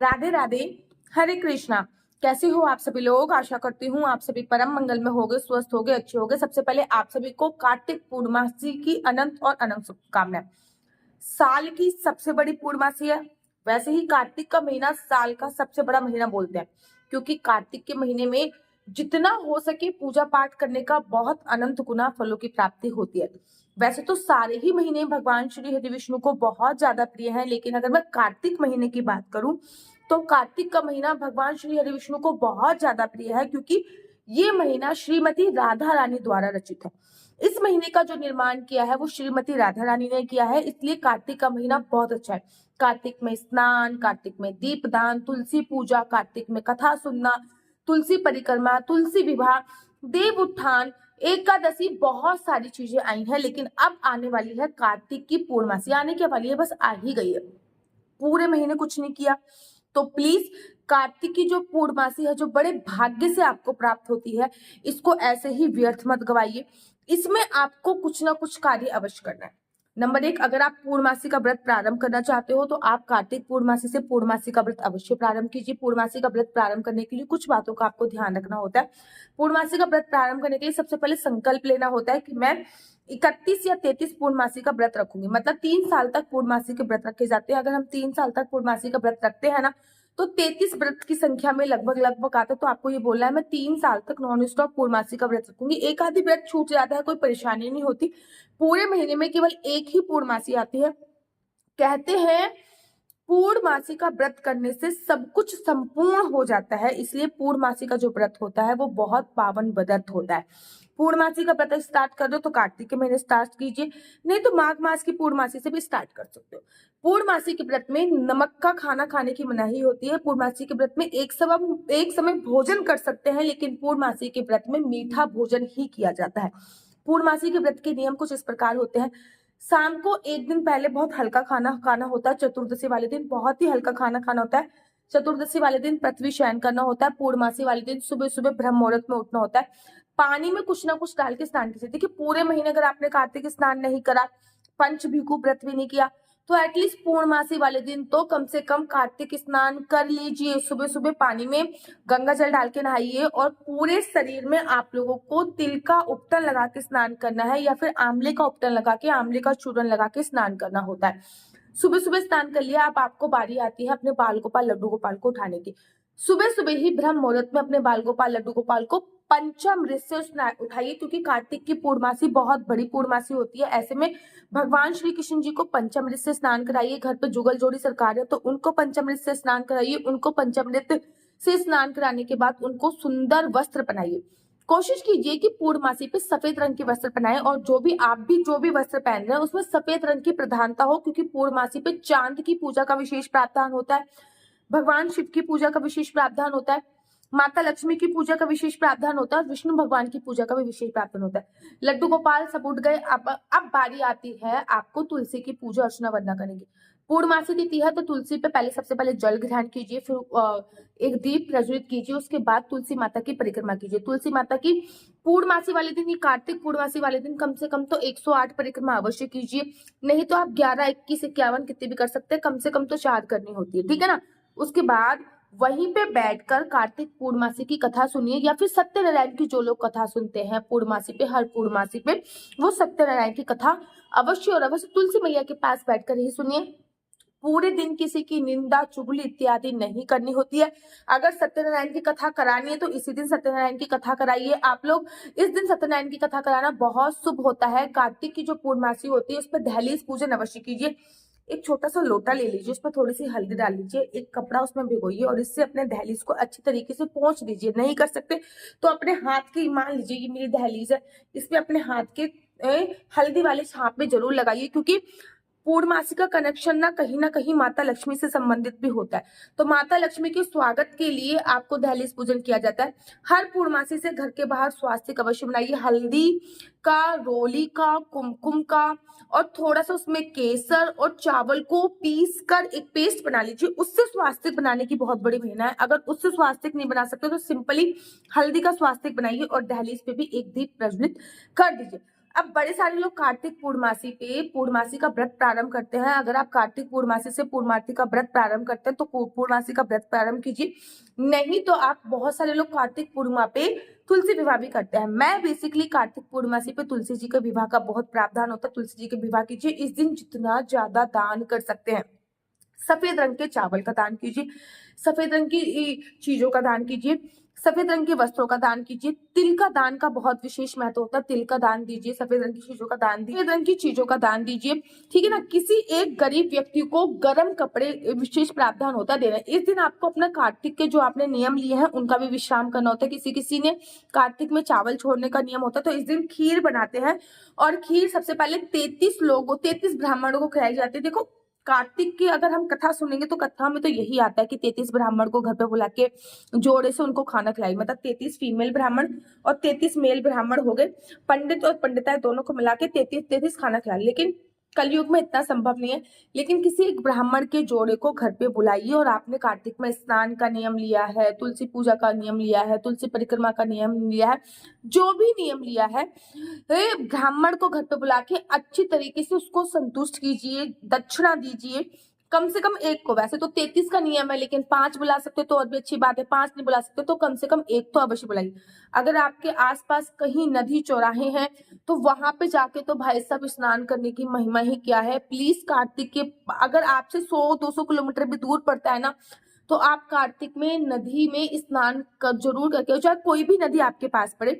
राधे राधे। हरे कृष्णा। कैसे हो आप सभी लोग? आशा करती हूँ आप सभी परम मंगल में होगे, स्वस्थ होगे, अच्छे होगे। सबसे पहले आप सभी को कार्तिक पूर्णमासी की अनंत और अनंत शुभकामनाएं। साल की सबसे बड़ी पूर्णमासी है। वैसे ही कार्तिक का महीना साल का सबसे बड़ा महीना बोलते हैं, क्योंकि कार्तिक के महीने में जितना हो सके पूजा पाठ करने का बहुत अनंत गुना फलों की प्राप्ति होती है। वैसे तो सारे ही महीने भगवान श्री हरि विष्णु को बहुत ज्यादा प्रिय है, लेकिन अगर मैं कार्तिक महीने की बात करूं तो कार्तिक का महीना भगवान श्री हरि विष्णु को बहुत ज्यादा प्रिय है, क्योंकि ये महीना श्रीमती राधा रानी द्वारा रचित है। इस महीने का जो निर्माण किया है वो श्रीमती राधा रानी ने किया है, इसलिए कार्तिक का महीना बहुत अच्छा है। कार्तिक में स्नान, कार्तिक में दीपदान, तुलसी पूजा, कार्तिक में कथा सुनना, तुलसी परिक्रमा, तुलसी विवाह, देव उत्थान, एकादशी, बहुत सारी चीजें आई हैं। लेकिन अब आने वाली है कार्तिक की पूर्णमासी। आने के वाली है, बस आ ही गई है। पूरे महीने कुछ नहीं किया तो प्लीज कार्तिक की जो पूर्णमासी है, जो बड़े भाग्य से आपको प्राप्त होती है, इसको ऐसे ही व्यर्थ मत गवाइए। इसमें आपको कुछ ना कुछ कार्य अवश्य करना है। नंबर 1, अगर आप पूर्णमासी का व्रत प्रारंभ करना चाहते हो तो आप कार्तिक पूर्णमासी से पूर्णमासी का व्रत अवश्य प्रारंभ कीजिए। पूर्णमासी का व्रत प्रारंभ करने के लिए कुछ बातों का आपको ध्यान रखना होता है। पूर्णमासी का व्रत प्रारंभ करने के लिए सबसे पहले संकल्प लेना होता है कि मैं 31 या 33 पूर्णमासी का व्रत रखूंगी। मतलब 3 साल तक पूर्णमासी के व्रत रखे जाते हैं। अगर हम 3 साल तक पूर्णमासी का व्रत रखते हैं ना, तो 33 व्रत की संख्या में लगभग आता है। तो आपको ये बोलना है मैं 3 साल तक नॉन स्टॉप पूर्णमासी का व्रत रखूंगी। एक आधी व्रत छूट जाता है, कोई परेशानी नहीं होती। पूरे महीने में केवल एक ही पूर्णमासी आती है। कहते हैं पूर्णमासी का व्रत करने से सब कुछ संपूर्ण हो जाता है, इसलिए पूर्णमासी का जो व्रत होता है वो बहुत पावन व्रत होता है। पूर्णमासी का व्रत स्टार्ट कर दो तो कार्तिक के महीने स्टार्ट कीजिए, नहीं तो माघ मास की पूर्णमासी से भी स्टार्ट कर सकते हो। पूर्णमासी के व्रत में नमक का खाना खाने की मनाही होती है। पूर्णमासी के व्रत में एक समय भोजन कर सकते हैं, लेकिन पूर्णमासी के व्रत में मीठा भोजन ही किया जाता है। पूर्णमासी के व्रत के नियम कुछ इस प्रकार होते हैं। शाम को एक दिन पहले बहुत हल्का खाना खाना होता है। चतुर्दशी वाले दिन बहुत ही हल्का खाना खाना होता है। चतुर्दशी वाले दिन पृथ्वी शयन करना होता है। पूर्णमासी वाले दिन सुबह सुबह ब्रह्म मुहूर्त में उठना होता है। पानी में कुछ ना कुछ डाल के स्नान कीजिए। देखिए, पूरे महीने अगर आपने कार्तिक स्नान नहीं करा, पंच भिखु व्रत भी नहीं किया, तो एटलीस्ट पूर्णमासी वाले दिन तो कम से कम कार्तिक स्नान कर लीजिए। सुबह सुबह पानी में गंगा जल डाल के नहाइए और पूरे शरीर में आप लोगों को तिल का उपटन लगा के स्नान करना है, या फिर आंवले का उपटन लगा के, आंवले का चूर्ण लगा के स्नान करना होता है। सुबह सुबह स्नान कर लिया, अब आपको बारी आती है अपने बाल गोपाल लड्डू गोपाल को उठाने की। सुबह सुबह ही ब्रह्म मुहूर्त में अपने बाल गोपाल लड्डू गोपाल को पंचामृत से उठाइए, क्योंकि कार्तिक की पूर्णमासी बहुत बड़ी पूर्णमासी होती है। ऐसे में भगवान श्री कृष्ण जी को पंचामृत से स्नान कराइए। घर पे जुगल जोड़ी सरकार है तो उनको पंचामृत से स्नान कराइए। उनको पंचामृत से स्नान कराने के बाद उनको सुंदर वस्त्र पहनाइए। कोशिश कीजिए कि पूर्णमासी पे सफेद रंग के वस्त्र पहनाएं, और जो भी वस्त्र पहन रहे हैं उसमें सफेद रंग की प्रधानता हो, क्योंकि पूर्णमासी पे चांद की पूजा का विशेष प्रावधान होता है, भगवान शिव की पूजा का विशेष प्रावधान होता है, माता लक्ष्मी की पूजा का विशेष प्रावधान होता है, और विष्णु भगवान की पूजा का भी विशेष प्रावधान होता है। लड्डू गोपाल सब उठ गए। अब बारी आती है आपको तुलसी की पूजा अर्चना वंदना करने की। पूर्णमासी तिथि है तो तुलसी पे पहले सबसे पहले जल ग्रहण कीजिए, फिर एक दीप प्रज्वलित कीजिए, उसके बाद तुलसी माता की परिक्रमा कीजिए। तुलसी माता की पूर्णमासी वाले दिन, कार्तिक पूर्णमासी वाले दिन कम से कम तो 108 परिक्रमा अवश्य कीजिए। नहीं तो आप 11, 21, 51 कितने भी कर सकते हैं, कम से कम तो 4 करनी होती है, ठीक है ना। उसके बाद वहीं पे बैठकर कार्तिक पूर्णमासी की कथा सुनिए, या फिर सत्यनारायण की जो लोग कथा सुनते हैं पूर्णमासी पे, हर पूर्णमासी पे, वो सत्यनारायण की कथा अवश्य और अवश्य तुलसी मैया के पास बैठकर ही सुनिए। पूरे दिन किसी की निंदा चुगली इत्यादि नहीं करनी होती है। अगर सत्यनारायण की कथा करानी है तो इसी दिन सत्यनारायण की कथा कराइए। आप लोग इस दिन सत्यनारायण की कथा कराना बहुत शुभ होता है। कार्तिक की जो पूर्णमासी होती है उस पर दहलीज पूजन अवश्य कीजिए। एक छोटा सा लोटा ले लीजिए, उसमें थोड़ी सी हल्दी डाल लीजिए, एक कपड़ा उसमें भिगोइए और इससे अपने दहलीज को अच्छी तरीके से पोंछ दीजिए। नहीं कर सकते तो अपने हाथ की, मान लीजिए ये मेरी दहलीज है, इसमें अपने हाथ के हल्दी वाले छाप में जरूर लगाइए, क्योंकि पूर्णमासी का कनेक्शन ना कहीं माता लक्ष्मी से संबंधित भी होता है। तो माता लक्ष्मी के स्वागत के लिए आपको दहलीज पूजन किया जाता है। हर पूर्णमासी से घर के बाहर स्वास्तिक अवश्य बनाइए, हल्दी का, रोली का, कुमकुम का, और थोड़ा सा उसमें केसर और चावल को पीस कर एक पेस्ट बना लीजिए। उससे स्वास्तिक बनाने की बहुत बड़ी मेहनत है। अगर उससे स्वास्तिक नहीं बना सकते तो सिंपली हल्दी का स्वास्तिक बनाइए और दहलीज पे भी एक दीप प्रज्वलित कर दीजिए। अब बड़े सारे लोग कार्तिक पूर्णमासी पे पूर्णमासी का व्रत प्रारंभ करते हैं। अगर आप कार्तिक पूर्णमासी से पूर्णमासी का व्रत प्रारंभ करते हैं तो पूर्णमासी का व्रत प्रारंभ कीजिए, नहीं तो आप बहुत सारे लोग कार्तिक पूर्णिमा पे तुलसी विवाह भी करते हैं। मैं बेसिकली कार्तिक पूर्णमासी पे तुलसी जी के विवाह का बहुत प्रावधान होता है, तुलसी जी के विवाह कीजिए। इस दिन जितना ज्यादा दान कर सकते हैं, सफेद रंग के चावल का दान कीजिए, सफेद रंग की चीजों का दान कीजिए, सफेद रंग के वस्त्रों का दान कीजिए। तिल का दान का बहुत विशेष महत्व होता है, तिल का दान दीजिए, सफेद रंग की चीजों का दान दीजिए, सफेद रंग की चीजों का दान दीजिए, ठीक है ना। किसी एक गरीब व्यक्ति को गर्म कपड़े विशेष प्रावधान होता है देना। इस दिन आपको अपना कार्तिक के जो आपने नियम लिए हैं उनका भी विश्राम करना होता है। किसी किसी ने कार्तिक में चावल छोड़ने का नियम होता है, तो इस दिन खीर बनाते हैं और खीर सबसे पहले 33 ब्राह्मणों को खिलाई जाती है। देखो, कार्तिक की अगर हम कथा सुनेंगे तो कथा में तो यही आता है कि 33 ब्राह्मण को घर पे बुला के जोड़े से उनको खाना खिलाई, मतलब 33 फीमेल ब्राह्मण और 33 मेल ब्राह्मण हो गए, पंडित और पंडिताएं दोनों को मिला के 33 खाना खिला। लेकिन कलयुग में इतना संभव नहीं है, लेकिन किसी एक ब्राह्मण के जोड़े को घर पे बुलाइए। और आपने कार्तिक में स्नान का नियम लिया है, तुलसी पूजा का नियम लिया है, तुलसी परिक्रमा का नियम लिया है, जो भी नियम लिया है, ब्राह्मण को घर पे बुला के अच्छी तरीके से उसको संतुष्ट कीजिए, दक्षिणा दीजिए। कम से कम एक को, वैसे तो 33 का नियम है, लेकिन 5 बुला सकते हो तो और भी अच्छी बात है, 5 नहीं बुला सकते तो कम से कम एक तो अवश्य बुलाइए। अगर आपके आसपास कहीं नदी चौराहे हैं तो वहां पे जाके तो भाई साहब स्नान करने की महिमा ही क्या है। प्लीज कार्तिक के, अगर आपसे 100-200 किलोमीटर भी दूर पड़ता है ना, तो आप कार्तिक में नदी में स्नान कर जरूर करके, चाहे कोई भी नदी आपके पास पड़े,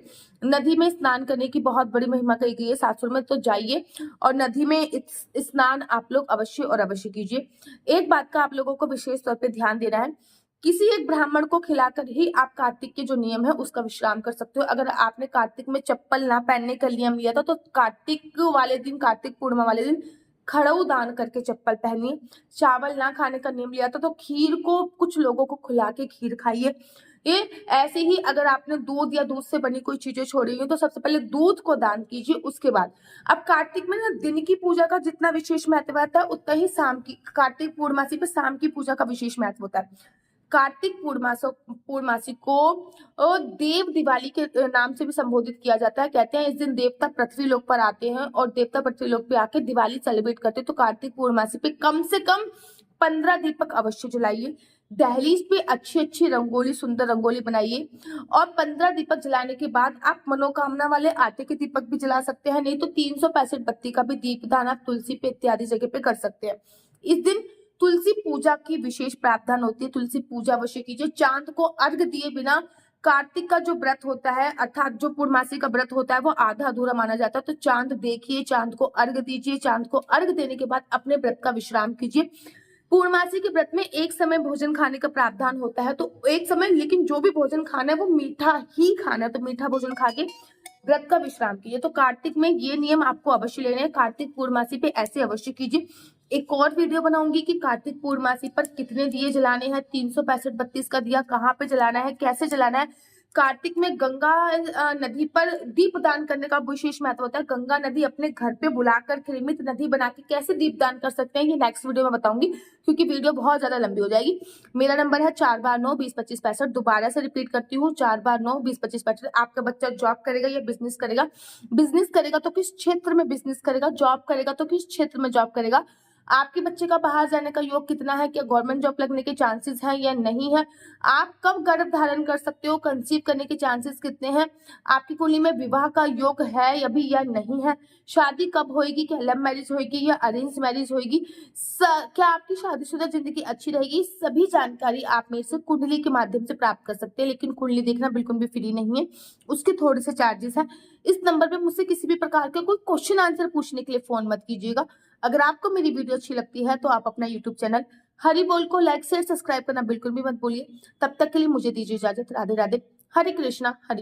नदी में स्नान करने की बहुत बड़ी महिमा कही गई है शास्त्रों में। तो जाइए और नदी में स्नान आप लोग अवश्य और अवश्य कीजिए। एक बात का आप लोगों को विशेष तौर पे ध्यान देना है, किसी एक ब्राह्मण को खिलाकर ही आप कार्तिक के जो नियम है उसका विश्राम कर सकते हो। अगर आपने कार्तिक में चप्पल ना पहनने का नियम लिया था तो कार्तिक वाले दिन, कार्तिक पूर्णिमा वाले दिन खड़ऊ दान करके चप्पल पहनिए। चावल ना खाने का नियम लिया था तो खीर को कुछ लोगों को खिला के खीर खाइए। ये ऐसे ही अगर आपने दूध या दूध से बनी कोई चीजें छोड़ी हुई तो सबसे पहले दूध को दान कीजिए, उसके बाद। अब कार्तिक में ना दिन की पूजा का जितना विशेष महत्व रहता है उतना ही शाम की, कार्तिक पूर्णमासी पे शाम की पूजा का विशेष महत्व होता है। कार्तिक पूर्णमासी को देव दिवाली के नाम से भी संबोधित किया जाता है। कहते हैं इस दिन देवता पृथ्वी लोक पर आते हैं और देवता पृथ्वी लोक पे आके दिवाली सेलिब्रेट करते हैं। तो कार्तिक पूर्णमासी पे कम से कम 15 दीपक अवश्य जलाइए। दहलीज पे अच्छी अच्छी रंगोली, सुंदर रंगोली बनाइए। और 15 दीपक जलाने के बाद आप मनोकामना वाले आटे के दीपक भी जला सकते हैं, नहीं तो 365 बत्ती का भी दीपदान आप तुलसी पे इत्यादि जगह पे कर सकते हैं। इस दिन तुलसी पूजा की विशेष प्रावधान होती है, तुलसी पूजा अवश्य कीजिए। चांद को अर्घ दिए बिना कार्तिक का जो व्रत होता है, अर्थात जो पूर्णमासी का व्रत होता है, वो आधा अधूरा माना जाता है। तो चांद देखिए, चांद को अर्घ दीजिए, चांद को अर्घ देने के बाद अपने व्रत का विश्राम कीजिए। पूर्णमासी के व्रत में एक समय भोजन खाने का प्रावधान होता है, तो एक समय, लेकिन जो भी भोजन खाना है वो मीठा ही खाना है, तो मीठा भोजन खा के व्रत का विश्राम कीजिए। तो कार्तिक में ये नियम आपको अवश्य लेने हैं, कार्तिक पूर्णमासी पे ऐसे अवश्य कीजिए। एक और वीडियो बनाऊंगी कि कार्तिक पूर्णमासी पर कितने दिए जलाने हैं, 365 32 का दिया कहाँ पे जलाना है, कैसे जलाना है। कार्तिक में गंगा नदी पर दीपदान करने का विशेष महत्व होता है। गंगा नदी अपने घर पे बुलाकर कृमित नदी बना के कैसे दीपदान कर सकते हैं, ये नेक्स्ट वीडियो में बताऊंगी, क्योंकि वीडियो बहुत ज्यादा लंबी हो जाएगी। मेरा नंबर है 4 बार 9 20 25 65। दोबारा से रिपीट करती हूँ, 4 बार 9 20 25 65। आपका बच्चा जॉब करेगा या बिजनेस करेगा, बिजनेस करेगा तो किस क्षेत्र में बिजनेस करेगा, जॉब करेगा तो किस क्षेत्र में जॉब करेगा, आपके बच्चे का बाहर जाने का योग कितना है, क्या गवर्नमेंट जॉब लगने के चांसेस हैं या नहीं है, आप कब गर्भ धारण कर सकते हो, कंसीव करने के चांसेस कितने हैं, आपकी कुंडली में विवाह का योग है अभी या नहीं है, शादी कब होगी, क्या लव मैरिज होगी या अरेंज मैरिज होगी, क्या आपकी शादीशुदा जिंदगी अच्छी रहेगी, सभी जानकारी आप मेरे से कुंडली के माध्यम से प्राप्त कर सकते हैं। लेकिन कुंडली देखना बिल्कुल भी फ्री नहीं है, उसके थोड़े से चार्जेस हैं। इस नंबर पे मुझसे किसी भी प्रकार का कोई क्वेश्चन आंसर पूछने के लिए फोन मत कीजिएगा। अगर आपको मेरी वीडियो अच्छी लगती है तो आप अपना यूट्यूब चैनल हरि बोल को लाइक शेयर सब्सक्राइब करना बिल्कुल भी मत भूलिए। तब तक के लिए मुझे दीजिए इजाजत। राधे राधे, हरे कृष्णा, हरि।